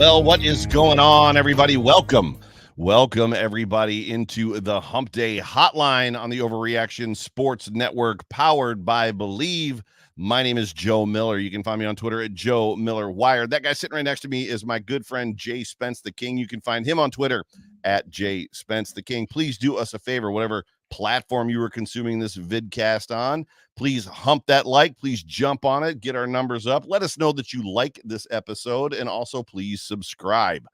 Well, what is going on, everybody? Welcome everybody, into the Hump Day Hotline on the Overreaction Sports Network, powered by Believe. My name is Joe Miller. You can find me on Twitter at Joe Miller Wired. That guy sitting right next to me is my good friend Jay Spence the King. You can find him on Twitter at Jay Spence the King. Please do us a favor, whatever platform you are consuming this vidcast on, please hump that like, please jump on it, get our numbers up, let us know that you like this episode, and also please subscribe.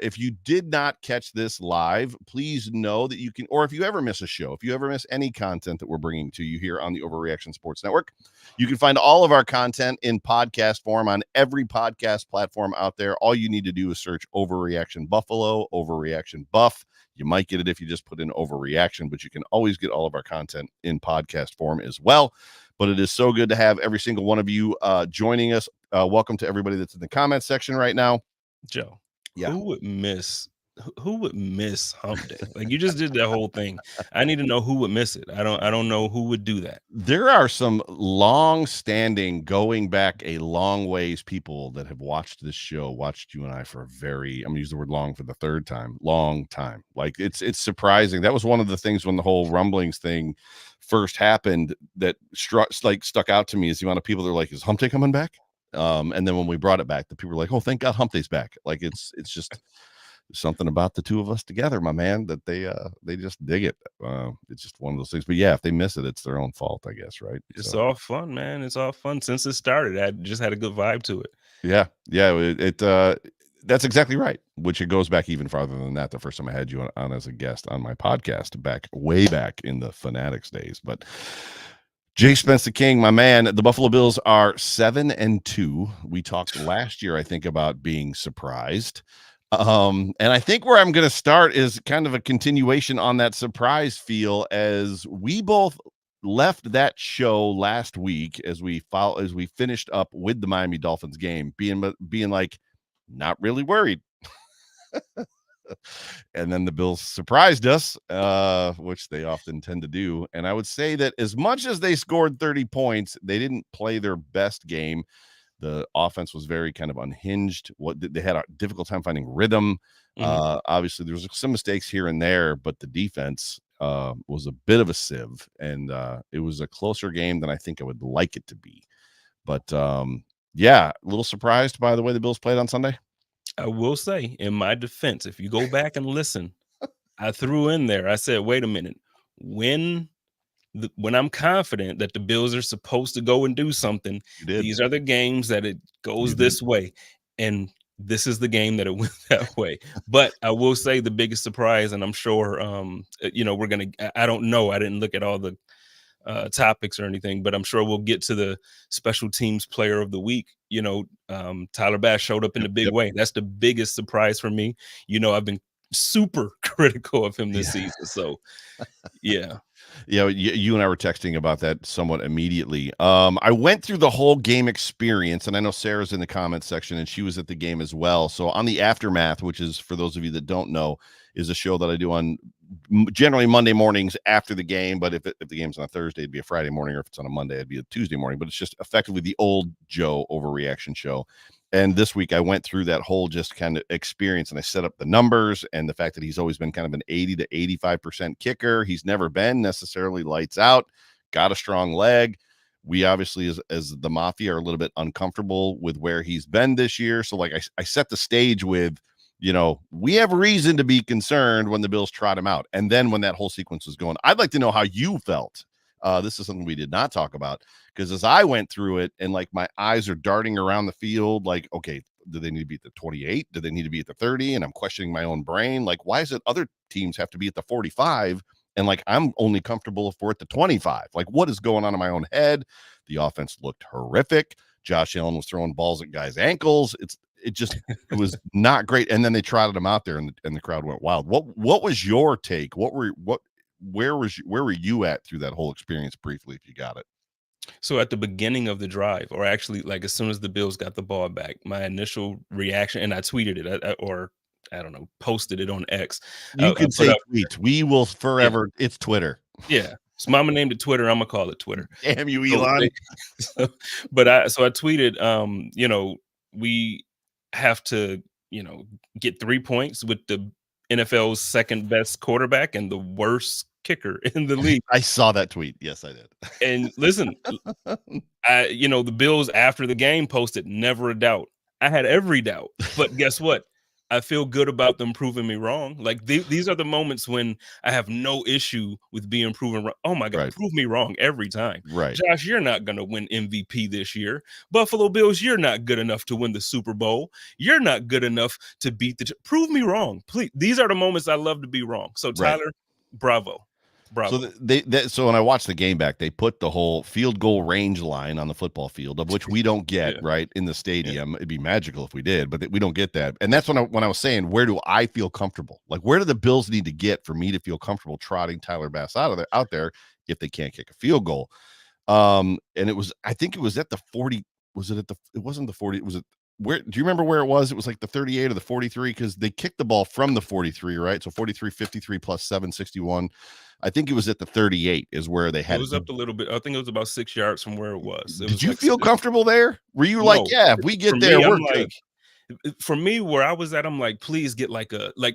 If you did not catch this live, please know that you can, or if you ever miss a show, if you ever miss any content that we're bringing to you here on the Overreaction Sports Network, you can find all of our content in podcast form on every podcast platform out there. All you need to do is search Overreaction Buffalo, Overreaction Buff. You might get it if you just put in Overreaction, but you can always get all of our content in podcast form as well. But it is so good to have every single one of you joining us. Welcome to everybody that's in the comment section right now. Joe, yeah. Who would miss Hump Day? Like, you just did that whole thing. I need to know who would miss it. I don't know who would do that. There are some long-standing, going back a long ways, people that have watched this show, watched you and I for a very, I'm gonna use the word long for the third time, long time. Like, it's surprising. That was one of the things when the whole rumblings thing first happened that stuck out to me, is the amount of people that are like, is Hump Day coming back? And then when we brought it back, the people were like, oh, thank God Hump Day's back. Like, it's just something about the two of us together, my man, that they just dig it. It's just one of those things. But yeah, if they miss it, it's their own fault, I guess, right? It's all fun, man. It's all fun since it started. I just had a good vibe to it. Yeah. That's exactly right. Which it goes back even farther than that. The first time I had you on as a guest on my podcast, way back in the Fanatics days. But Jay Spence the King, my man, the Buffalo Bills are 7-2. We talked last year, I think, about being surprised. And I think where I'm going to start is kind of a continuation on that surprise feel, as we both left that show last week as we finished up with the Miami Dolphins game, being like, not really worried. And then the Bills surprised us, which they often tend to do. And I would say that as much as they scored 30 points, they didn't play their best game. The offense was very kind of unhinged. They had a difficult time finding rhythm. Obviously, there was some mistakes here and there, but the defense was a bit of a sieve, and it was a closer game than I think I would like it to be. But yeah, a little surprised by the way the Bills played on Sunday. I will say, in my defense, if you go back and listen, I threw in there, I said, wait a minute, when I'm confident that the Bills are supposed to go and do something, these are the games that it goes this way. And this is the game that it went that way. But I will say the biggest surprise, and I'm sure, we're going to, I don't know, I didn't look at all the topics or anything, but I'm sure we'll get to the special teams player of the week. Tyler Bass showed up in a big way. That's the biggest surprise for me. I've been super critical of him this season. So yeah. You and I were texting about that somewhat immediately. I went through the whole game experience, and I know Sarah's in the comments section, and she was at the game as well. So on the Aftermath, which is, for those of you that don't know, is a show that I do on generally Monday mornings after the game. But if the game's on a Thursday, it'd be a Friday morning, or if it's on a Monday, it'd be a Tuesday morning. But it's just effectively the old Joe Overreaction show. And this week I went through that whole just kind of experience, and I set up the numbers and the fact that he's always been kind of an 80 to 85% kicker. He's never been necessarily lights out, got a strong leg. We obviously, as the Mafia, are a little bit uncomfortable with where he's been this year. So like I set the stage with, we have reason to be concerned when the Bills trot him out. And then when that whole sequence was going, I'd like to know how you felt. This is something we did not talk about, because as I went through it, and like my eyes are darting around the field, like, okay, do they need to be at the 28? Do they need to be at the 30? And I'm questioning my own brain. Like, why is it other teams have to be at the 45? And like, I'm only comfortable if we're at the 25. Like, what is going on in my own head? The offense looked horrific. Josh Allen was throwing balls at guys' ankles. It was not great. And then they trotted him out there, and the crowd went wild. What was your take? Where were you at through that whole experience, briefly, if you got it? So at the beginning of the drive, or actually like as soon as the Bills got the ball back, my initial reaction, and I tweeted it, or I don't know, posted it on X. You can say tweet. We will forever. Yeah. It's Twitter. Yeah. So mama named it Twitter. I'm gonna call it Twitter. Damn you, Elon. But I tweeted, we have to get 3 points with the NFL's second best quarterback and the worst kicker in the league. I saw that tweet. Yes, I did. And listen, the Bills after the game posted never a doubt. I had every doubt, but guess what? I feel good about them proving me wrong. Like these are the moments when I have no issue with being proven wrong. Oh my God, Right. prove me wrong every time. Right. Josh, you're not going to win MVP this year. Buffalo Bills, you're not good enough to win the Super Bowl. You're not good enough to beat prove me wrong. Please. These are the moments I love to be wrong. So Right. Tyler, bravo. So so when I watched the game back, they put the whole field goal range line on the football field, of which we don't get right in the stadium. Yeah. It'd be magical if we did, but we don't get that. And that's when I was saying, where do I feel comfortable? Like, where do the Bills need to get for me to feel comfortable trotting Tyler Bass out there if they can't kick a field goal? And I think it was at the 40. It wasn't the 40. Was it where? Do you remember where it was? It was like the 38 or the 43 because they kicked the ball from the 43, right? So 43, 53 plus 7, 61. I think it was at the 38 is where they had it. Was up a little bit. I think it was about 6 yards from where it was. Did you feel comfortable there? Were you like, yeah, if we get there, we're good? For me, where I was at, I'm like, please get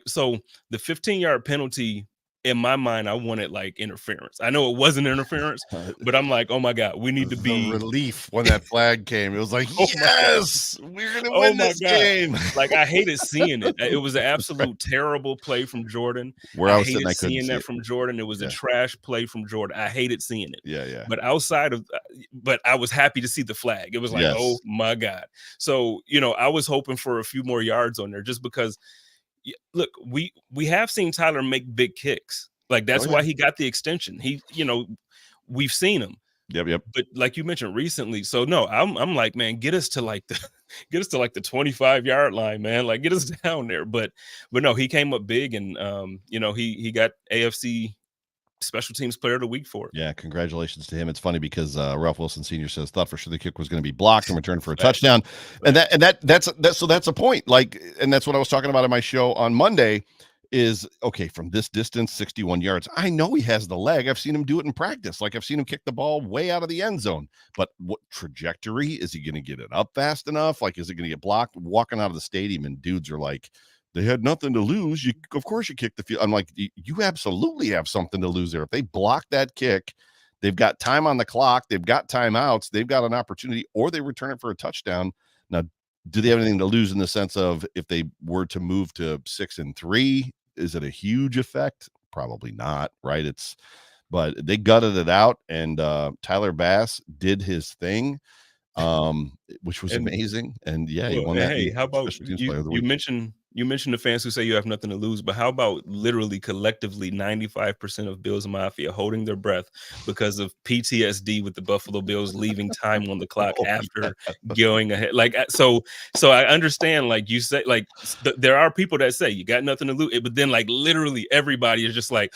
so the 15-yard penalty. In my mind, I wanted like interference. I know it wasn't interference, but I'm like, oh my God, we need to be relief when that flag came. It was like, yes, we're gonna win this game. Like I hated seeing it. It was an absolute terrible play from Jordan. Where I was hated sitting, I couldn't seeing see that it. from Jordan. It was a trash play from Jordan. I hated seeing it. Yeah. But outside of, but I was happy to see the flag. It was like, oh my God. So I was hoping for a few more yards on there, just because. Look, we have seen Tyler make big kicks. Like that's why he got the extension. We've seen him. Yep. But like you mentioned recently, so no, I'm like, man, get us to like the 25-yard line, man. Like get us down there. But no, he came up big, and he got AFC Special Teams Player of the Week for it. Yeah, congratulations to him. It's funny because Ralph Wilson Sr. says thought for sure the kick was going to be blocked and returned for a touchdown, and that's a point. Like, and that's what I was talking about in my show on Monday. Is okay from this distance, 61 yards. I know he has the leg. I've seen him do it in practice. Like I've seen him kick the ball way out of the end zone. But what trajectory is he going to get it up fast enough? Like, is it going to get blocked? Walking out of the stadium and dudes are like, they had nothing to lose. Of course you kick the field. I'm like, you absolutely have something to lose there. If they block that kick, they've got time on the clock. They've got timeouts. They've got an opportunity, or they return it for a touchdown. Now, do they have anything to lose in the sense of if they were to move to 6-3? Is it a huge effect? Probably not, right? But they gutted it out, and Tyler Bass did his thing, which was amazing. And yeah, he won that. Hey, how about you mentioned the fans who say you have nothing to lose, but how about literally collectively 95% of Bills Mafia holding their breath because of PTSD with the Buffalo Bills leaving time on the clock after going ahead? Like, so I understand, like you say, like there are people that say you got nothing to lose, but then like literally everybody is just like,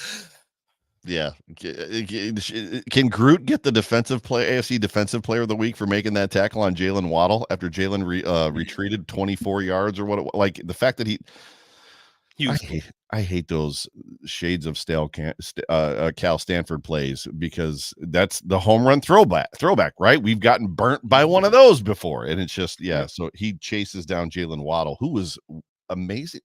yeah. Can Groot get the AFC Defensive Player of the Week for making that tackle on Jalen Waddle after Jalen retreated 24 yards or what? Like the fact that I hate those shades of stale Cal Stanford plays, because that's the home run throwback, right? We've gotten burnt by one of those before, and it's just So he chases down Jalen Waddle, who was amazing.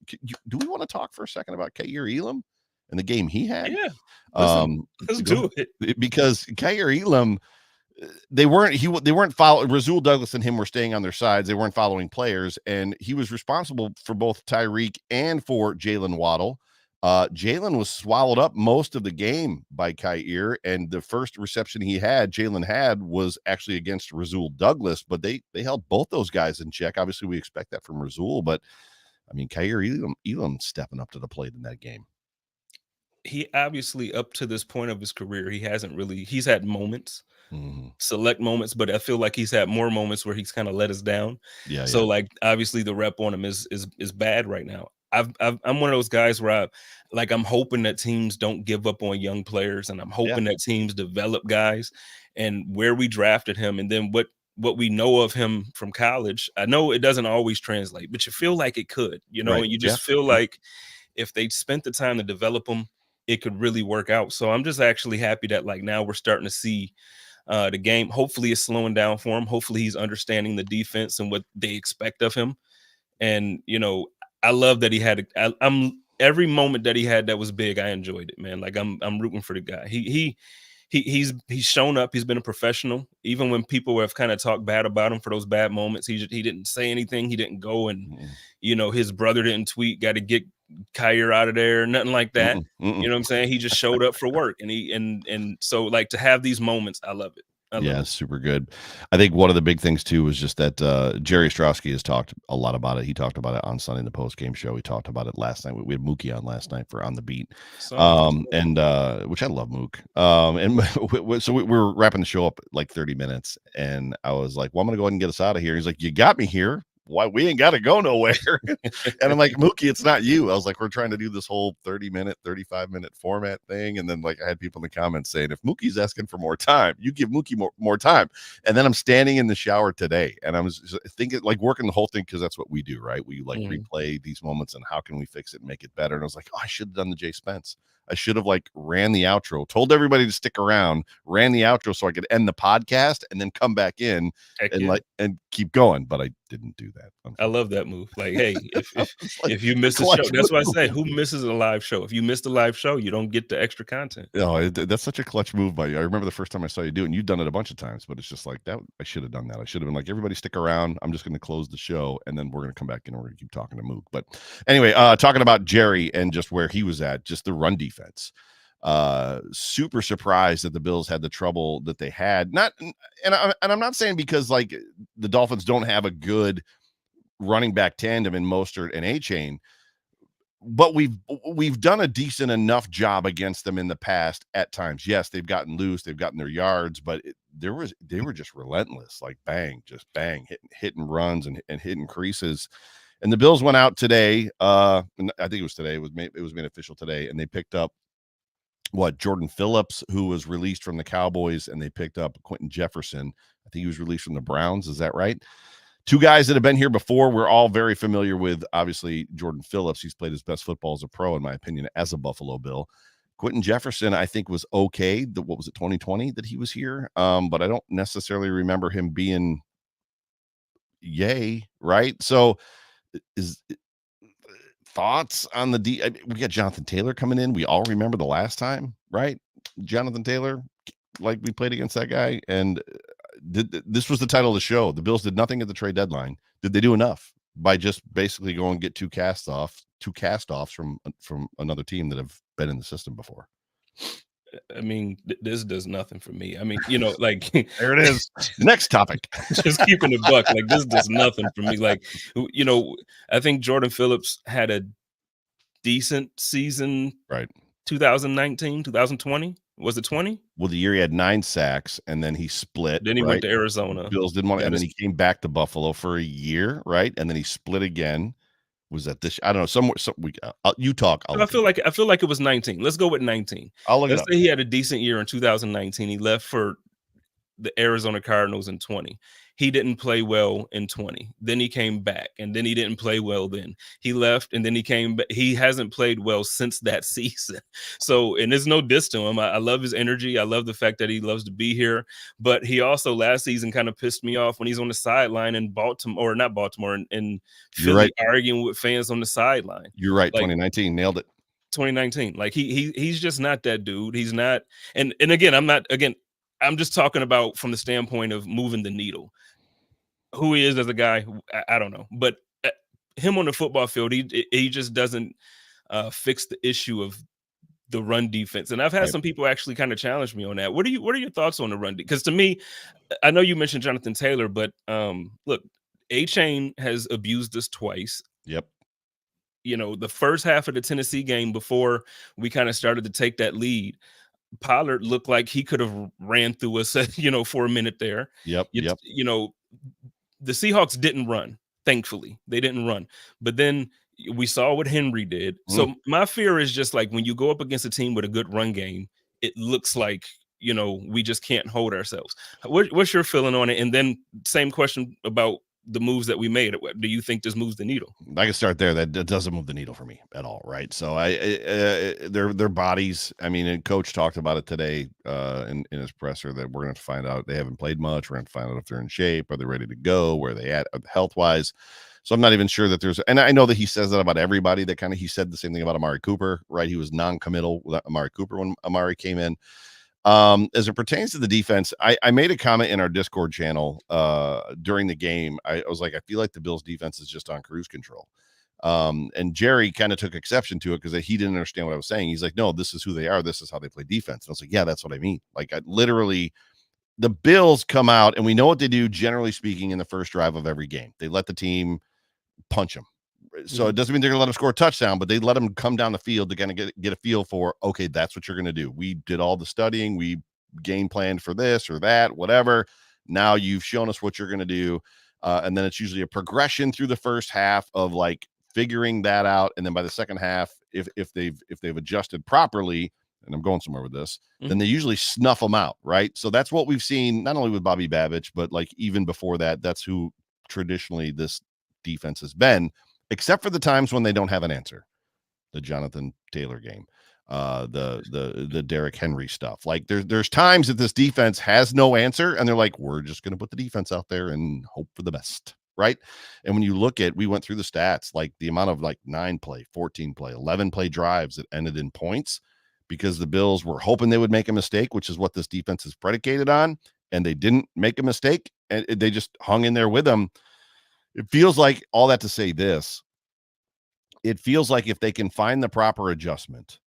Do we want to talk for a second about Kaiir Elam and the game he had? Yeah. Let's do it, because Kaiir Elam, they weren't following. Rasul Douglas and him were staying on their sides. They weren't following players, and he was responsible for both Tyreek and for Jalen Waddle. Jalen was swallowed up most of the game by Kaiir, and the first reception Jalen had was actually against Rasul Douglas, but they held both those guys in check. Obviously, we expect that from Rasul, but I mean, Kaiir Elam stepping up to the plate in that game. He obviously, up to this point of his career, he's had moments, select moments, but I feel like he's had more moments where he's kind of let us down. So like, obviously the rep on him is bad right now. I'm one of those guys where I'm hoping that teams don't give up on young players, and I'm hoping that teams develop guys. And where we drafted him, and then what we know of him from college, I know it doesn't always translate, but you feel like it could, right. And you just feel like if they spent the time to develop him, it could really work out. So I'm just actually happy that like now we're starting to see the game. Hopefully it's slowing down for him. Hopefully he's understanding the defense and what they expect of him. And, I love that he had. I'm every moment that he had that was big. I enjoyed it, man. Like I'm rooting for the guy. He's shown up. He's been a professional, even when people have kind of talked bad about him for those bad moments. He didn't say anything. He didn't go and his brother didn't tweet, got to get Kyer out of there, nothing like that. You know what I'm saying? He just showed up for work, and so like to have these moments, I love it. Yeah, super good. I think one of the big things too was just that Jerry Ostrowski has talked a lot about it. He talked about it on Sunday in the post-game show. We talked about it last night. We had Mookie on last night for On the Beat, and which I love Mook. So we were wrapping the show up like 30 minutes, and I was like, "Well, I'm gonna go ahead and get us out of here." He's like, "You got me here. Why we ain't got to go nowhere?" And I'm like, "Mookie, it's not you." I was like, "We're trying to do this whole 30-minute, 35-minute format thing." And then like I had people in the comments saying, if Mookie's asking for more time, you give Mookie more time. And then I'm standing in the shower today and I was thinking, like, working the whole thing, because that's what we do, right? We like replay these moments and how can we fix it and make it better. And I was like, oh, I should have done the Jay Spence. I should have like ran the outro, told everybody to stick around, ran the outro so I could end the podcast and then come back in and keep going. But I didn't do that. I love that move. Like, hey, if you miss a show, that's why I say, who misses a live show? If you missed a live show, you don't get the extra content. No, that's such a clutch move by you. I remember the first time I saw you do it, and you've done it a bunch of times, but it's just like that. I should have done that. I should have been like, everybody stick around. I'm just going to close the show, and then we're going to come back and we're going to keep talking to Mook. But anyway, talking about Jerry and just where he was at, just the run defense. Super surprised that the Bills had the trouble that they had. I'm not saying because like the Dolphins don't have a good running back tandem in Mostert and A-Chain, but we've done a decent enough job against them in the past at times. Yes, they've gotten loose, they've gotten their yards, but they were just relentless, like bang, hitting runs and hitting creases. And the Bills went out today. And I think it was today. It was made official today, and they picked up Jordan Phillips, who was released from the Cowboys, and they picked up Quinton Jefferson. I think he was released from the Browns. Is that right? Two guys that have been here before. We're all very familiar with, obviously, Jordan Phillips. He's played his best football as a pro, in my opinion, as a Buffalo Bill. Quinton Jefferson, I think, was okay. What was it, 2020 that he was here? But I don't necessarily remember him being yay, right? So thoughts on the we got Jonathan Taylor coming in. We all remember the last time, right? Jonathan Taylor, like we played against that guy, and this was the title of the show. The Bills did nothing at the trade deadline. Did they do enough by just basically going and get two cast-offs from another team that have been in the system before? I mean, this does nothing for me. I mean, like there it is. Next topic. Just keeping it buck. Like, this does nothing for me. Like, I think Jordan Phillips had a decent season. Right. 2019, 2020. Was it 20? Well, the year he had 9 sacks, and then he split. Then he went to Arizona. Bills didn't want, and then he came back to Buffalo for a year, right? And then he split again. Was that this? I don't know. Somewhere. You talk. I feel like it was 19. Let's go with 19. Let's say he had a decent year in 2019. He left for the Arizona Cardinals in 20. He didn't play well in 20. Then he came back, and then he didn't play well then. He left, and then he came back. He hasn't played well since that season. So, and there's no diss to him. I love his energy. I love the fact that he loves to be here. But he also last season kind of pissed me off when he's on the sideline in Baltimore, or not Baltimore, in Philly, arguing with fans on the sideline. You're right. Like, 2019, nailed it. 2019. Like he's just not that dude. He's not. And again, I'm just talking about from the standpoint of moving the needle. Who he is as a guy, I don't know. But him on the football field, he just doesn't fix the issue of the run defense. And I've had some people actually kind of challenge me on that. What are your thoughts on the run? Because to me, I know you mentioned Jonathan Taylor, but look, A-Chain has abused us twice. Yep. The first half of the Tennessee game, before we kind of started to take that lead, Pollard looked like he could have ran through us, for a minute there. Yep. The Seahawks didn't run. Thankfully, they didn't run. But then we saw what Henry did. So my fear is just like when you go up against a team with a good run game, it looks like, we just can't hold ourselves. What's your feeling on it? And then same question about the moves that we made. Do you think this moves the needle? I can start there. That doesn't move the needle for me at all, right? So their bodies. I mean, and Coach talked about it today in his presser that we're going to find out. They haven't played much. We're going to find out if they're in shape. Are they ready to go? Where are they at health wise? So I'm not even sure that there's, and I know that he says that about everybody. That kind of, he said the same thing about Amari Cooper, right? He was non-committal with Amari Cooper when Amari came in. As it pertains to the defense, I made a comment in our Discord channel during the game. I was like, I feel like the Bills defense is just on cruise control. And Jerry kind of took exception to it because he didn't understand what I was saying. He's like, no, this is who they are. This is how they play defense. And I was like, yeah, that's what I mean. Like, I literally, the Bills come out and we know what they do, generally speaking, in the first drive of every game. They let the team punch them. So it doesn't mean they're gonna let them score a touchdown, but they let them come down the field to kind of get a feel for, okay, that's what you're gonna do. We did all the studying, we game planned for this or that, whatever. Now you've shown us what you're gonna do. And then it's usually a progression through the first half of like figuring that out. And then by the second half, if they've adjusted properly, and I'm going somewhere with this, then they usually snuff them out, right? So that's what we've seen not only with Bobby Babich, but like even before that, that's who traditionally this defense has been, except for the times when they don't have an answer. The Jonathan Taylor game, the Derrick Henry stuff. Like there's times that this defense has no answer, and they're like, we're just going to put the defense out there and hope for the best, right? And when you look at, we went through the stats, like the amount of like 9 play, 14 play, 11 play drives that ended in points because the Bills were hoping they would make a mistake, which is what this defense is predicated on, and they didn't make a mistake, and they just hung in there with them. It feels like, all that to say this, it feels like if they can find the proper adjustment,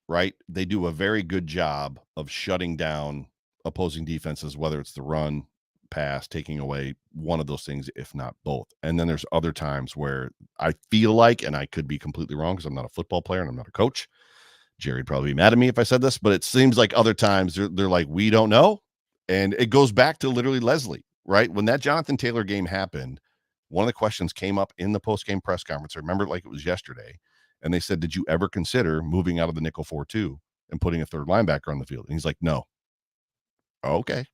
right, they do a very good job of shutting down opposing defenses, whether it's the run, pass, taking away one of those things, if not both. And then there's other times where I feel like, and I could be completely wrong because I'm not a football player and I'm not a coach. Jerry'd probably be mad at me if I said this, but it seems like other times they're like, we don't know. And it goes back to literally Leslie, right? When that Jonathan Taylor game happened, one of the questions came up in the post-game press conference. I remember it like it was yesterday. And they said, did you ever consider moving out of the nickel 4-2 and putting a third linebacker on the field? And he's like, no. Okay.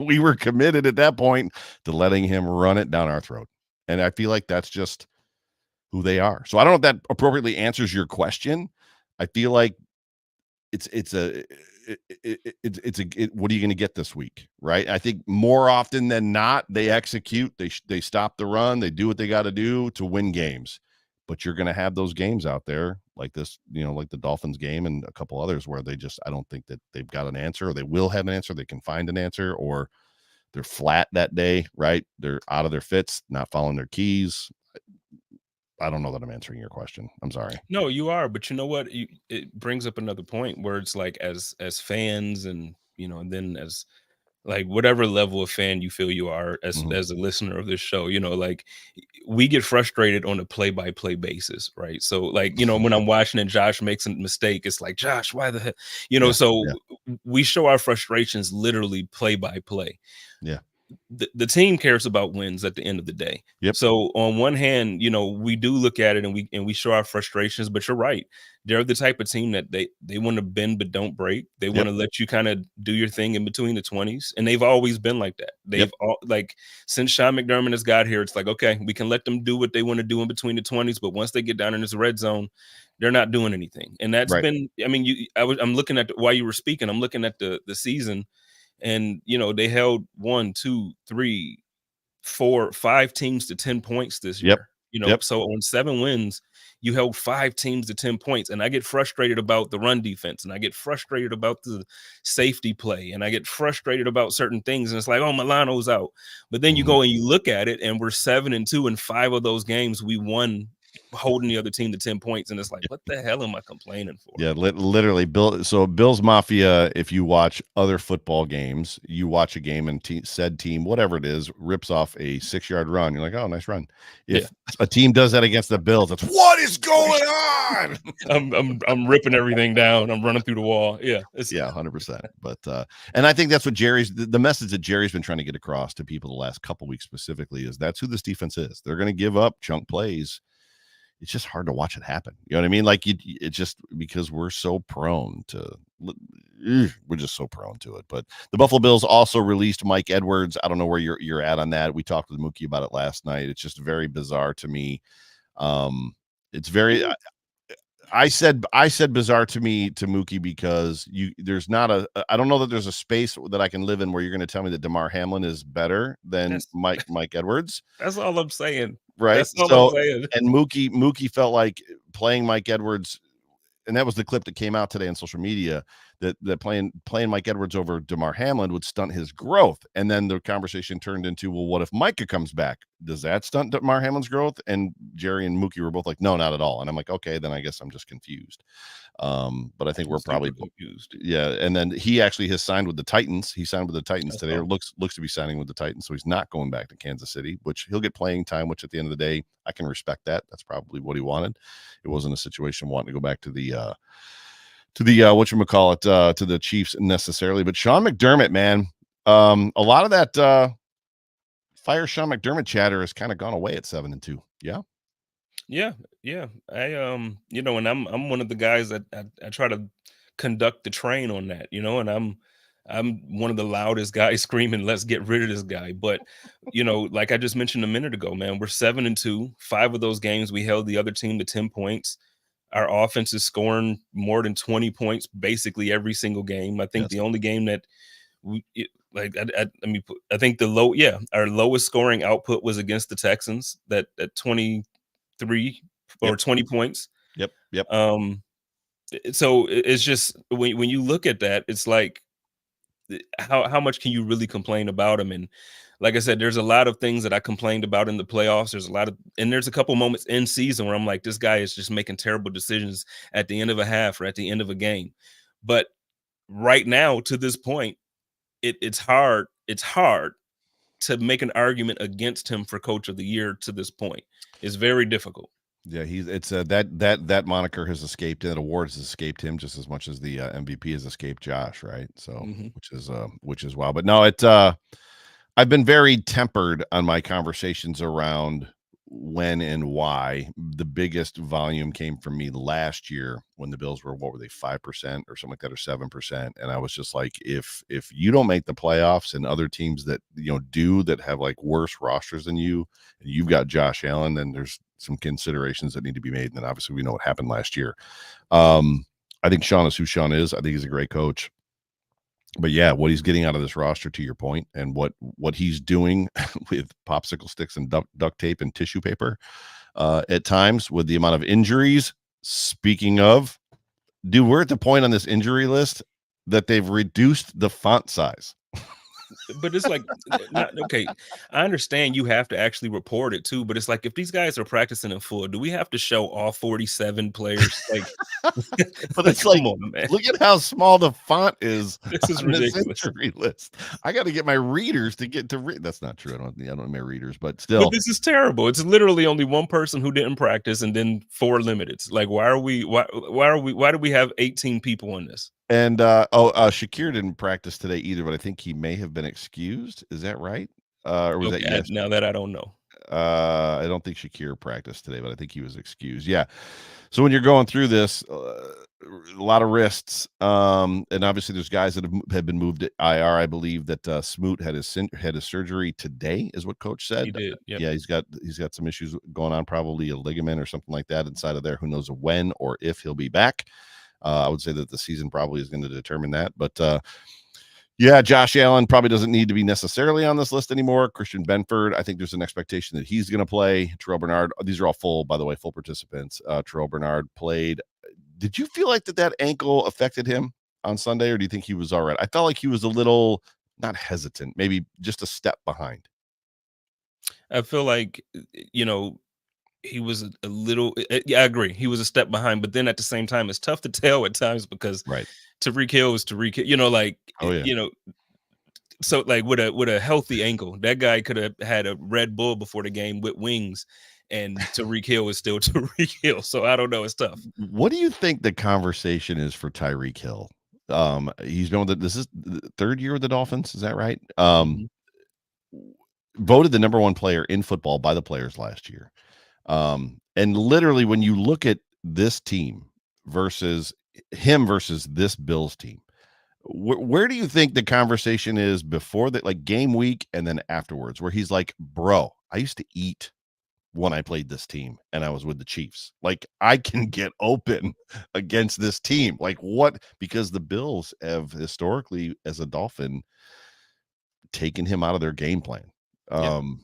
We were committed at that point to letting him run it down our throat. And I feel like that's just who they are. So I don't know if that appropriately answers your question. I feel like what are you going to get this week, right? I think more often than not, they execute, they stop the run, they do what they got to do to win games. But you're going to have those games out there like this, like the Dolphins game and a couple others where they just, I don't think that they've got an answer, or they will have an answer, they can find an answer, or they're flat that day, right? They're out of their fits, not following their keys. I don't know that I'm answering your question. I'm sorry. No, you are, but you know what? It brings up another point where it's like, as fans, and and then as like whatever level of fan you feel you are as a listener of this show, like we get frustrated on a play-by-play basis, right? So like, when I'm watching and Josh makes a mistake, it's like, Josh, why the heck? We show our frustrations literally play-by-play. Yeah. The team cares about wins at the end of the day. Yep. So on one hand, we do look at it and we show our frustrations, but you're right. They're the type of team that they want to bend but don't break. They want to let you kind of do your thing in between the 20s, and they've always been like that. They've all, like, since Sean McDermott has got here, it's like, okay, we can let them do what they want to do in between the 20s, but once they get down in this red zone, they're not doing anything. And that's been, I mean, I'm looking at while you were speaking, I'm looking at the season. And they held 1, 2, 3, 4, 5 teams to 10 points this year. So on 7 wins, you held 5 teams to 10 points. And I get frustrated about the run defense, and I get frustrated about the safety play, and I get frustrated about certain things. And it's like, oh, Milano's out. But then you go and you look at it, and we're 7-2 in 5 of those games. We won holding the other team to 10 points, and it's like, what the hell am I complaining for? Yeah, literally, Bills Mafia, if you watch other football games, you watch a game and said team, whatever it is, rips off a 6-yard run, you're like, oh, nice run. If a team does that against the Bills, it's, what is going on? I'm ripping everything down, I'm running through the wall. 100%. But and I think that's what the message that Jerry's been trying to get across to people the last couple weeks specifically is that's who this defense is. They're going to give up chunk plays. It's just hard to watch it happen. You know what I mean? Like, it's just because we're so prone to, we're just so prone to it. But the Buffalo Bills also released Mike Edwards. I don't know where you're at on that. We talked with Mookie about it last night. It's just very bizarre to me. It's very, I said bizarre to me, to Mookie, because there's not I don't know that there's a space that I can live in where you're going to tell me that DeMar Hamlin is better than Mike Edwards. That's all I'm saying. right? That's all I'm So, saying. and Mookie felt like playing Mike Edwards, and that was the clip that came out today on social media, that playing Mike Edwards over DeMar Hamlin would stunt his growth. And then the conversation turned into, well, what if Micah comes back? Does that stunt DeMar Hamlin's growth? And Jerry and Mookie were both like, no, not at all. And I'm like, okay, then I guess I'm just confused. But I think I'm we're super probably, confused. yeah. And then he actually has signed with the Titans. He signed with the Titans today, or Oh, looks to be signing with the Titans. So he's not going back to Kansas City, which he'll get playing time, which at the end of the day, I can respect that. That's probably what he wanted. It wasn't a situation wanting to go back to the whatchamacallit, to the Chiefs necessarily. But Sean McDermott, man, a lot of that fire Sean McDermott chatter has kind of gone away at 7-2. Yeah. yeah, yeah. And I'm one of the guys that I try to conduct the train on that, and I'm one of the loudest guys screaming, "Let's get rid of this guy." But like I just mentioned a minute ago, man, we're 7-2. 5 of those games we held the other team to 10 points. Our offense is scoring more than 20 points basically every single game. I think Yes. the only game that I think our lowest scoring output was against the Texans, that at 23 or Yep. 20 points. Yep. So it's just when you look at that, it's like, how much can you really complain about him? And like I said, there's a lot of things that I complained about in the playoffs. There's a couple moments in season where I'm like, this guy is just making terrible decisions at the end of a half or at the end of a game. But right now, to this point, it's hard. It's hard to make an argument against him for coach of the year to this point. It's very difficult. Yeah, it's that moniker has escaped, and that award has escaped him just as much as the MVP has escaped Josh, right? So, Hmm. which is wild. But no, I've been very tempered on my conversations around when and why. The biggest volume came from me last year when the Bills were, what were they, 5% or something like that, or 7%. And I was just like, if you don't make the playoffs and other teams that that have like worse rosters than you, and you've got Josh Allen, then there's some considerations that need to be made. And then obviously we know what happened last year. I think Sean is who Sean is. I think he's a great coach. But yeah, what he's getting out of this roster, to your point, and what he's doing with popsicle sticks and duct tape and tissue paper, at times with the amount of injuries. Speaking of, dude, we're at the point on this injury list that they've reduced the font size. But it's like, not okay. I understand you have to actually report it too, but it's like, if these guys are practicing in full, do we have to show all 47 players? Like, But like, it's like, come on, man. look at how small the font is This is on this ridiculous. injury list. I got to get my readers to get to read. That's not true. I don't have my readers, but But still. this is terrible. It's literally only one person who didn't practice and then 4 limiteds. Like, why do we have 18 people on this? And Shakir didn't practice today either, but I think he may have been excused. Is that right? Or was that Okay, yes? now that I don't know. I don't think Shakir practiced today, but I think he was excused. Yeah. So when you're going through this, a lot of wrists, and obviously there's guys that have been moved to IR. I believe that Smoot had his surgery today, is what coach said. He did. Yep. Yeah, he's got some issues going on, probably a ligament or something like that inside of there. Who knows when or if he'll be back. I would say that the season probably is going to determine that. But yeah, Josh Allen probably doesn't need to be necessarily on this list anymore. Christian Benford, I think there's an expectation that he's going to play. Terrell Bernard, these are all full, by the way, full participants. Terrell Bernard played. Did you feel like that ankle affected him on Sunday, or do you think he was all right? I felt like he was a little, not hesitant, maybe just a step behind. I feel like, he was a little. Yeah, I agree. He was a step behind, but then at the same time, it's tough to tell at times because Right. Tariq Hill is Tariq Hill. Oh, yeah. So like with a healthy ankle, that guy could have had a Red Bull before the game with wings, and Tariq Hill is still Tariq Hill. So I don't know. It's tough. What do you think the conversation is for Tyreek Hill? He's been with this is the third year with the Dolphins. Is that right? Mhm. Voted the number one player in football by the players last year. And literally, when you look at this team versus this Bills team, where do you think the conversation is before that, like game week and then afterwards, where he's like, bro, I used to eat when I played this team and I was with the Chiefs. Like, I can get open against this team. Like, what? Because the Bills have historically, as a Dolphin, taken him out of their game plan. Yeah. Um,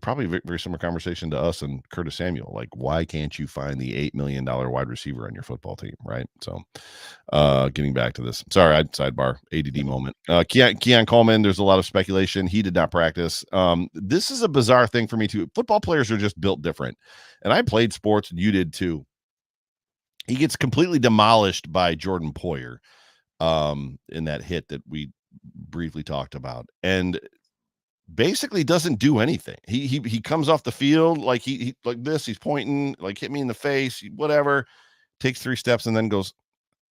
probably a very similar conversation to us and Curtis Samuel. Like, why can't you find the $8 million wide receiver on your football team, right? So, getting back to this, sorry, I sidebar ADD moment. Keon Coleman, there's a lot of speculation. He did not practice. This is a bizarre thing for me too. Football players are just built different, and I played sports, and you did too. He gets completely demolished by Jordan Poyer in that hit that we briefly talked about, and basically doesn't do anything. He comes off the field like he like this. He's pointing like hit me in the face, whatever. Takes 3 steps and then goes,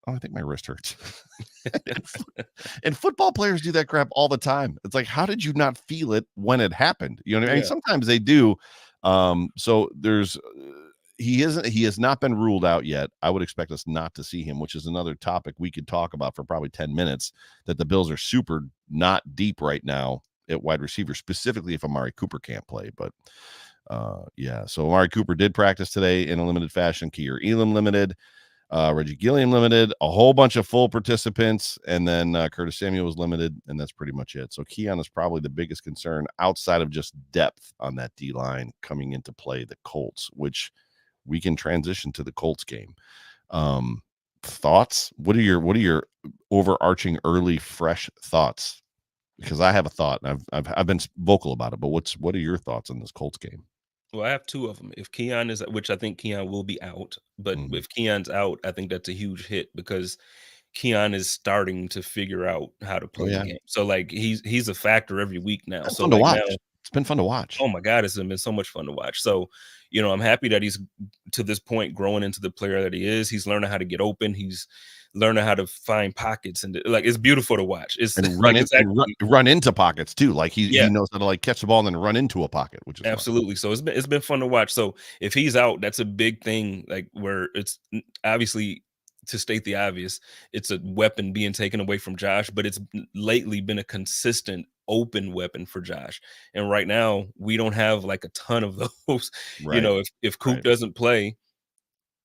"Oh, I think my wrist hurts." And football players do that crap all the time. It's like, how did you not feel it when it happened? You know what I mean? Yeah. Sometimes they do. So there's he has not been ruled out yet. I would expect us not to see him, which is another topic we could talk about for probably 10 minutes, that the Bills are super not deep right now at wide receiver, specifically if Amari Cooper can't play. But yeah, so Amari Cooper did practice today in a limited fashion. Keir Elam limited. Reggie Gilliam limited, a whole bunch of full participants, and then Curtis Samuel was limited, and that's pretty much it. So Keon is probably the biggest concern outside of just depth on that D line coming into play the Colts, which we can transition to the Colts game. Thoughts? What are your overarching early fresh thoughts? Because I have a thought, and I've been vocal about it, but what are your thoughts on this Colts game? Well, I have 2 of them. If Keon is, which I think Keon will be out, but Mhm. if Keon's out, I think that's a huge hit because Keon is starting to figure out how to Oh play the yeah, game. So, like, he's a factor every week now. that's So, fun to like, now, watch. It's been fun to watch. oh my god, it's been so much fun to watch. So, I'm happy that he's to this point growing into the player that he is. He's learning how to get open. He's learning how to find pockets, and like, it's beautiful to watch. It's And like, it's actually, run into pockets too. Like he yeah. knows how to like catch the ball and then run into a pocket, which is fun. Absolutely. So it's been fun to watch. So if he's out, that's a big thing. Like, where it's obviously, to state the obvious, it's a weapon being taken away from Josh, but it's lately been a consistent open weapon for Josh. And right now we don't have like a ton of those. Right. If Coop Right. doesn't play,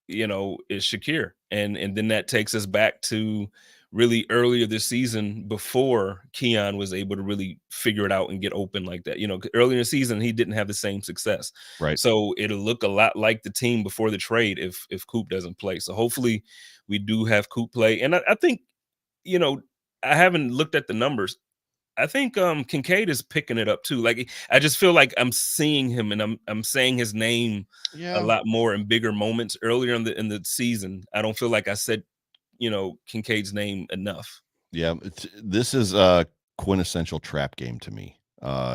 is Shakir. And then that takes us back to really earlier this season before Keon was able to really figure it out and get open like that. Earlier in the season, he didn't have the same success. Right. So it'll look a lot like the team before the trade if Coop doesn't play. So hopefully we do have Coop play. And I think, you know, I haven't looked at the numbers. I think Kincaid is picking it up too. Like, I just feel like I'm seeing him and I'm saying his name a Yeah. lot more in bigger moments earlier in the season. I don't feel like I said, Kincaid's name enough. Yeah. This is a quintessential trap game to me.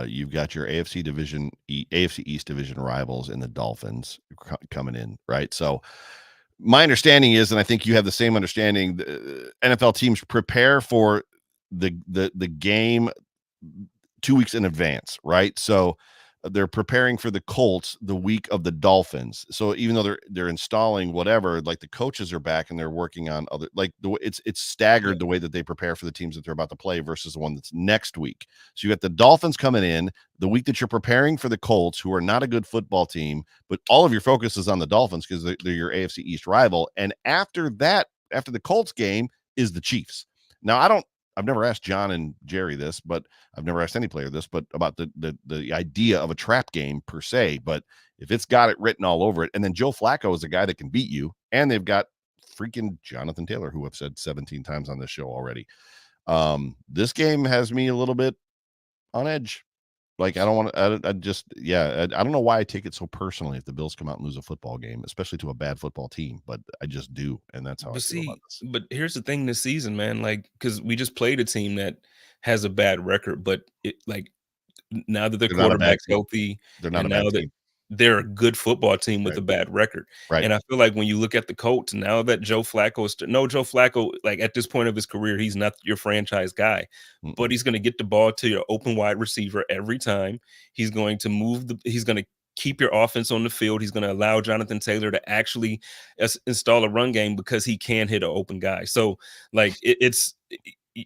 You've got your AFC East division rivals in the Dolphins coming in, right? So my understanding is, and I think you have the same understanding, the NFL teams prepare for the game 2 weeks in advance, right? So they're preparing for the Colts the week of the Dolphins. So even though they're installing whatever, like the coaches are back and they're working on other, like it's Yeah, staggered the way that they prepare for the teams that they're about to play versus the one that's next week. So you got the Dolphins coming in the week that you're preparing for the Colts, who are not a good football team, but all of your focus is on the Dolphins because they're your AFC East rival. And after that, after the Colts game, is the Chiefs. Now I've never asked John and Jerry this, but I've never asked any player this, but about the idea of a trap game per se. But if it's got it written all over it, and then Joe Flacco is a guy that can beat you, and they've got freaking Jonathan Taylor, who I've said 17 times on this show already. This game has me a little bit on edge. Like, I don't want to, I just, yeah, I don't know why I take it so personally if the Bills come out and lose a football game, especially to a bad football team, but I just do. And that's how I but feel about see, this. but here's the thing this season, man. Like, because we just played a team that has a bad record, but now that their They're not a bad quarterback's team. healthy, They're not and a now bad that team. they're a good football team with Right. a bad record. Right. And I feel like when you look at the Colts, now that Joe Flacco is no Joe Flacco, like, at this point of his career, he's not your franchise guy, but Mm-mm. he's going to get the ball to your open wide receiver every time. He's going to he's going to keep your offense on the field. He's going to allow Jonathan Taylor to actually install a run game because he can hit an open guy. So, like,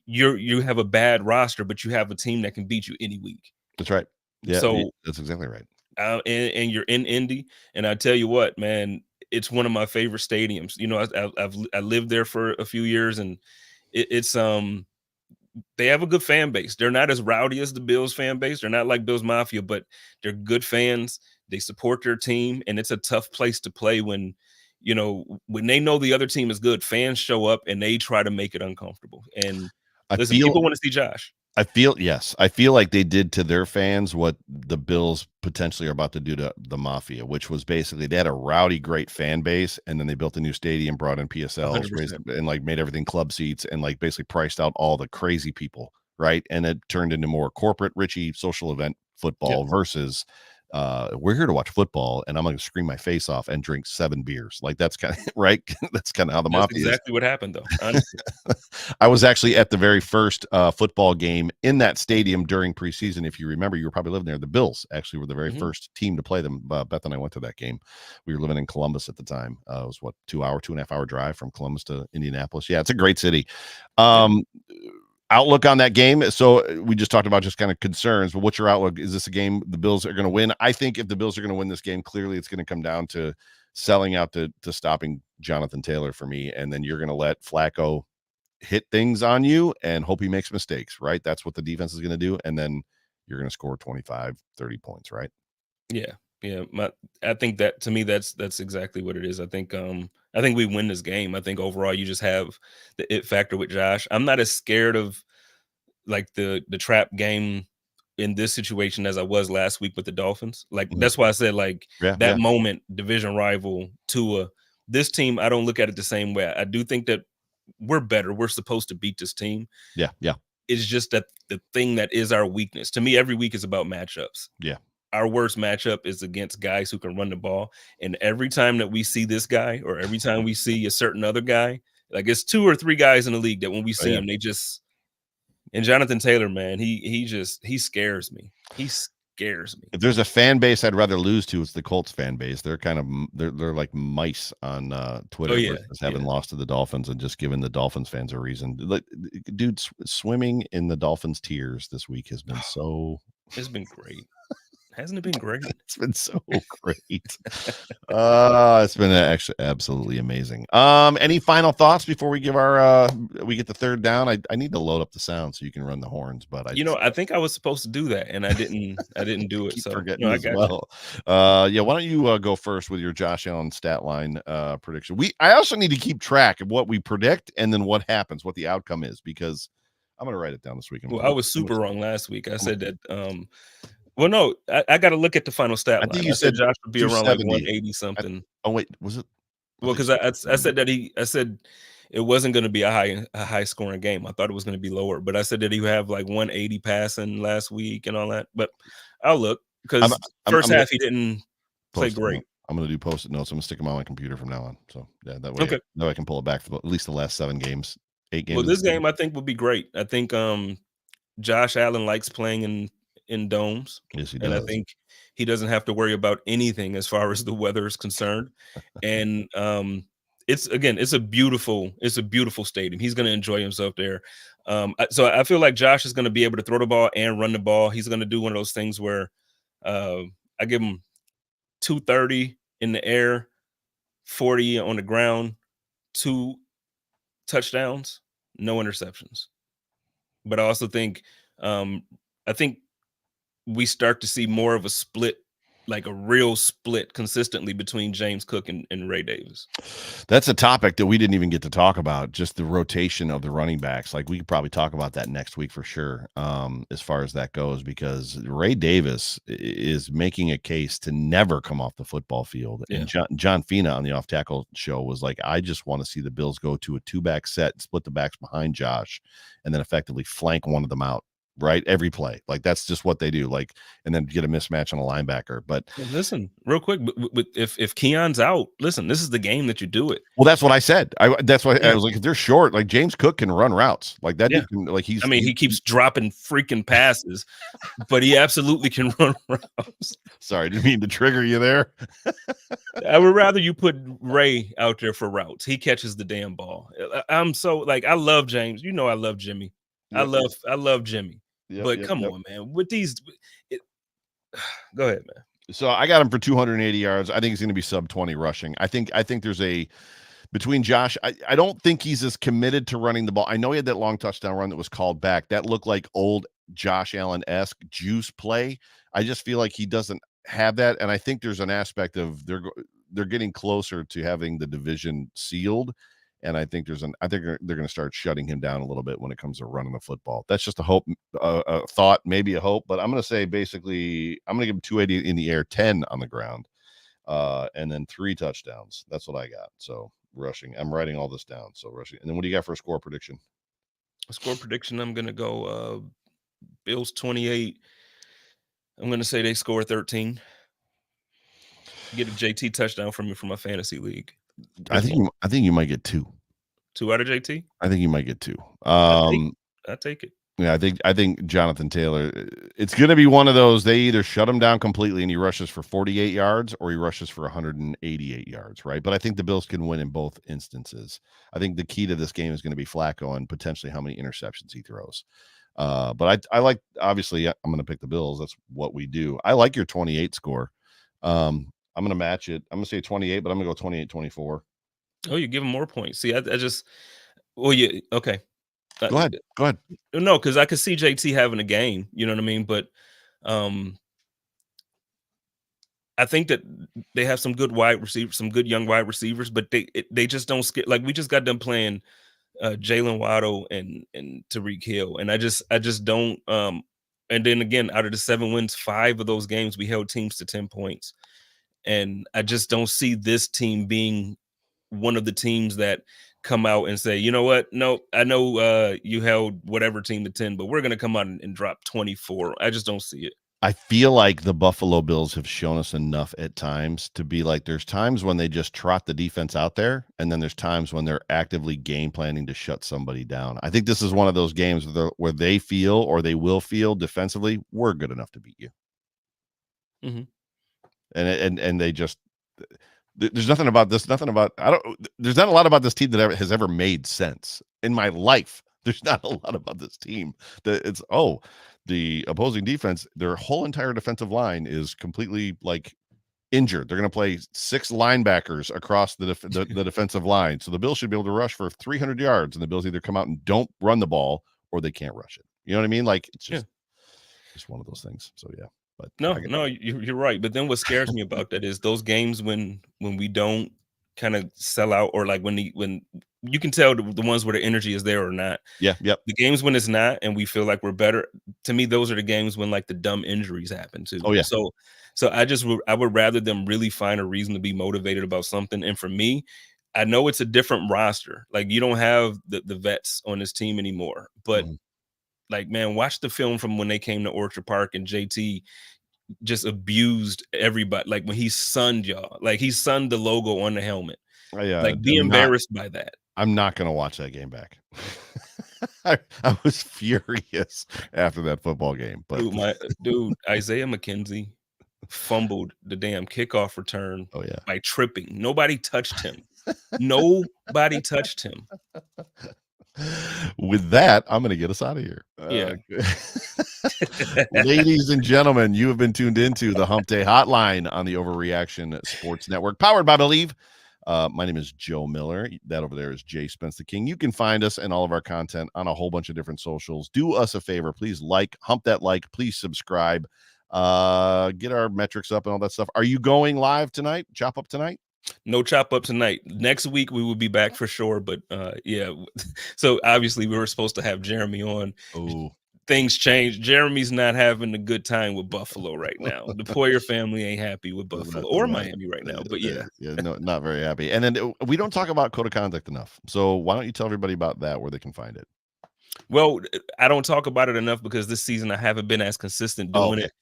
you have a bad roster, but you have a team that can beat you any week. That's right. Yeah, So, that's exactly right. and you're in Indy, and I tell you what, man, it's one of my favorite stadiums. I lived there for a few years, and it's they have a good fan base. They're not as rowdy as the Bills fan base. They're not like Bills Mafia, but they're good fans. They support their team, and it's a tough place to play when, when they know the other team is good. Fans show up and they try to make it uncomfortable. And I listen, feel people want to see Josh. I feel like they did to their fans what the Bills potentially are about to do to the Mafia, which was basically they had a rowdy, great fan base, and then they built a new stadium, brought in PSLs, 100%. and like made everything club seats, and like basically priced out all the crazy people, right? And it turned into more corporate, Richie social event football versus we're here to watch football, and I'm going to scream my face off and drink 7 beers. Like that's kind of right. That's kind of how the That's Mafia is. exactly what happened, though. Honestly. I was actually at the very first football game in that stadium during preseason. If you remember, you were probably living there. The Bills actually were the very first team to play them. Beth and I went to that game. We were living in Columbus at the time. It was 2.5 hour drive from Columbus to Indianapolis. Yeah, it's a great city. Outlook on that game. So we just talked about just kind of concerns, but what's your outlook? Is this a game the Bills are going to win? I think if the Bills are going to win this game, clearly it's going to come down to selling out to stopping Jonathan Taylor for me. And then you're going to let Flacco hit things on you and hope he makes mistakes, right? That's what the defense is going to do. And then you're going to score 25, 30 points, right? Yeah. Yeah. I think that to me, that's exactly what it is. I think we win this game. I think overall you just have the it factor with Josh. I'm not as scared of like the trap game in this situation as I was last week with the Dolphins. Like that's why I said like that moment, division rival Tua. This team, I don't look at it the same way. I do think that we're better. We're supposed to beat this team. Yeah. It's just that the thing that is our weakness. To me, every week is about matchups. Yeah. Our worst matchup is against guys who can run the ball. And every time that we see this guy, or every time we see a certain other guy, like it's 2 or 3 guys in the league that when we see him, they just. And Jonathan Taylor, man, he scares me. He scares me. If there's a fan base I'd rather lose to, it's the Colts fan base. They're kind of they're like mice on Twitter versus having lost to the Dolphins and just giving the Dolphins fans a reason. Like, dude, swimming in the Dolphins' tears this week has been so. It's been great. Hasn't it been great? It's been so great. It's been actually absolutely amazing. Any final thoughts before we give our we get the third down? I need to load up the sound so you can run the horns, but I think I was supposed to do that and I didn't do it. So forgetting I as got well. Yeah, why don't you go first with your Josh Allen stat line prediction? I also need to keep track of what we predict and then what happens, what the outcome is, because I'm gonna write it down this week. Well, I was super wrong last week. I said that well, no, I got to look at the final stat line. I think you said Josh would be around like 180 something. Oh wait, was it? Well, because I said that I said it wasn't going to be a high scoring game. I thought it was going to be lower, but I said that he would have like 180 passing last week and all that. But I'll look because first half he didn't play great. I'm going to do post-it notes. I'm going to stick them on my computer from now on. So yeah, that way I can pull it back for at least the last 7 games, 8 games. Well, this game I think will be great. I think Josh Allen likes playing in domes. Yes, he does. And I think he doesn't have to worry about anything as far as the weather is concerned. And it's a beautiful stadium. He's going to enjoy himself there. So I feel like Josh is going to be able to throw the ball and run the ball. He's going to do one of those things where I give him 230 in the air, 40 on the ground, 2 touchdowns, no interceptions. But I also think we start to see more of a split, like a real split consistently between James Cook and Ray Davis. That's a topic that we didn't even get to talk about, just the rotation of the running backs. Like we could probably talk about that next week for sure, as far as that goes, because Ray Davis is making a case to never come off the football field. Yeah. And John Fina on the Off Tackle show was like, I just want to see the Bills go to a 2-back set, split the backs behind Josh, and then effectively flank one of them out. Right, every play, like that's just what they do. Like, and then get a mismatch on a linebacker. But listen, real quick, if Keon's out, listen, this is the game that you do it. Well, that's what I said. That's why I was like, if they're short, like James Cook can run routes like that. Yeah. Can, like he keeps dropping freaking passes, but he absolutely can run routes. Sorry, didn't mean to trigger you there. I would rather you put Ray out there for routes. He catches the damn ball. I'm so like, I love James. You know, I love Jimmy. Yep. I love Jimmy. But come on, man. With these, go ahead, man. So I got him for 280 yards. I think he's going to be sub 20 rushing. I think there's a between Josh, I don't think he's as committed to running the ball. I know he had that long touchdown run that was called back. That looked like old Josh Allen-esque juice play. I just feel like he doesn't have that, and I think there's an aspect of they're getting closer to having the division sealed, and I think they're going to start shutting him down a little bit when it comes to running the football. That's just a hope, a thought, maybe a hope, but I'm going to say basically I'm going to give him 280 in the air, 10 on the ground, and then 3 touchdowns. That's what I got. So rushing. I'm writing all this down. So rushing. And then what do you got for a score prediction? Score prediction, I'm going to go Bills 28. I'm going to say they score 13. Get a JT touchdown from me for my fantasy league. I think you might get 2. 2 out of JT? I think you might get 2. I take it. Yeah, I think Jonathan Taylor, it's going to be one of those. They either shut him down completely and he rushes for 48 yards or he rushes for 188 yards, right? But I think the Bills can win in both instances. I think the key to this game is going to be Flacco and potentially how many interceptions he throws. But I like, obviously, I'm going to pick the Bills. That's what we do. I like your 28 score. I'm going to match it. I'm going to say 28, but I'm going to go 28-24. Oh, you give him more points. See, I just, well, yeah, okay. Go ahead. No, because I could see JT having a game, you know what I mean? But I think that they have some good wide receivers, some good young wide receivers, but they just don't skip. Like, we just got done playing Jalen Waddle and Tyreek Hill, and I just don't. And then again, out of the 7 wins, 5 of those games we held teams to 10 points, and I just don't see this team being one of the teams that come out and say, you know what? No, I know you held whatever team to 10, but we're going to come out and drop 24. I just don't see it. I feel like the Buffalo Bills have shown us enough at times to be like, there's times when they just trot the defense out there, and then there's times when they're actively game planning to shut somebody down. I think this is one of those games where they feel, or they will feel defensively, we're good enough to beat you. Mm-hmm. And they just, there's nothing about this, there's not a lot about this team that has ever made sense in my life. There's not a lot about this team that it's, the opposing defense, their whole entire defensive line is completely like injured. They're going to play 6 linebackers across the defensive line. So the Bills should be able to rush for 300 yards, and the Bills either come out and don't run the ball or they can't rush it. You know what I mean? Like, it's just one of those things. So yeah. But no, you're right. But then what scares me about that is those games when we don't kind of sell out, or like when you can tell the ones where the energy is there or not. Yeah. Yep. The games when it's not, and we feel like we're better. To me, those are the games when like the dumb injuries happen too. Oh yeah. So I would rather them really find a reason to be motivated about something. And for me, I know it's a different roster. Like, you don't have the vets on this team anymore, but like, man, watch the film from when they came to Orchard Park and JT just abused everybody. Like, when he sunned y'all, like he sunned the logo on the helmet. Like, be embarrassed by that. I'm not going to watch that game back. I was furious after that football game. But dude, Isaiah McKenzie fumbled the damn kickoff return by tripping. Nobody touched him. Nobody touched him. With that, I'm going to get us out of here. Yeah. Ladies and gentlemen, you have been tuned into the Hump Day Hotline on the Overreaction Sports Network, powered by Believe. My name is Joe Miller. That over there is Jay Spence the King. You can find us and all of our content on a whole bunch of different socials. Do us a favor. Please hump that like. Please subscribe. Get our metrics up and all that stuff. Are you going live tonight? Chop up tonight? No chop up tonight. Next week we will be back for sure. But yeah. So obviously we were supposed to have Jeremy on. Oh. Things changed. Jeremy's not having a good time with Buffalo right now. The Poyer family ain't happy with Buffalo or Miami right now. But yeah, no, not very happy. And then we don't talk about code of conduct enough. So why don't you tell everybody about that, where they can find it? Well, I don't talk about it enough because this season I haven't been as consistent doing it.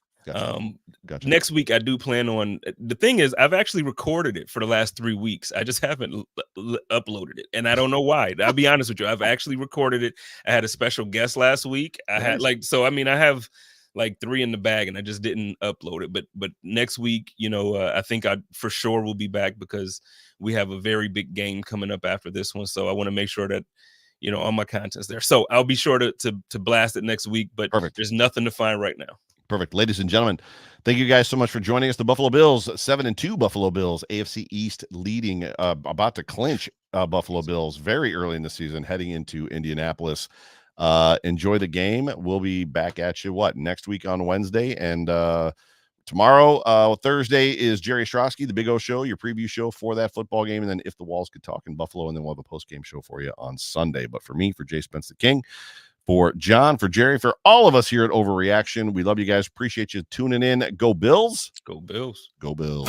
Gotcha. Next week I do plan on. The thing is, I've actually recorded it for the last 3 weeks. I just haven't uploaded it, and I don't know why. I'll be honest with you. I've actually recorded it. I had a special guest last week. I had I have like 3 in the bag, and I just didn't upload it. But next week, I think I for sure will be back because we have a very big game coming up after this one. So I want to make sure that all my content's there. So I'll be sure to blast it next week. But Perfect. There's nothing to find right now. Perfect. Ladies and gentlemen, thank you guys so much for joining us. The Buffalo Bills, 7-2 Buffalo Bills, AFC East leading, about to clinch Buffalo Bills very early in the season, heading into Indianapolis. Enjoy the game. We'll be back at you, next week on Wednesday. And tomorrow, Thursday, is Jerry Ostrowski, the Big O Show, your preview show for that football game. And then If the Walls Could Talk in Buffalo. And then we'll have a post-game show for you on Sunday. But for me, for Jay Spence the King, for John, for Jerry, for all of us here at Overreaction, we love you guys. Appreciate you tuning in. Go Bills. Go Bills. Go Bills.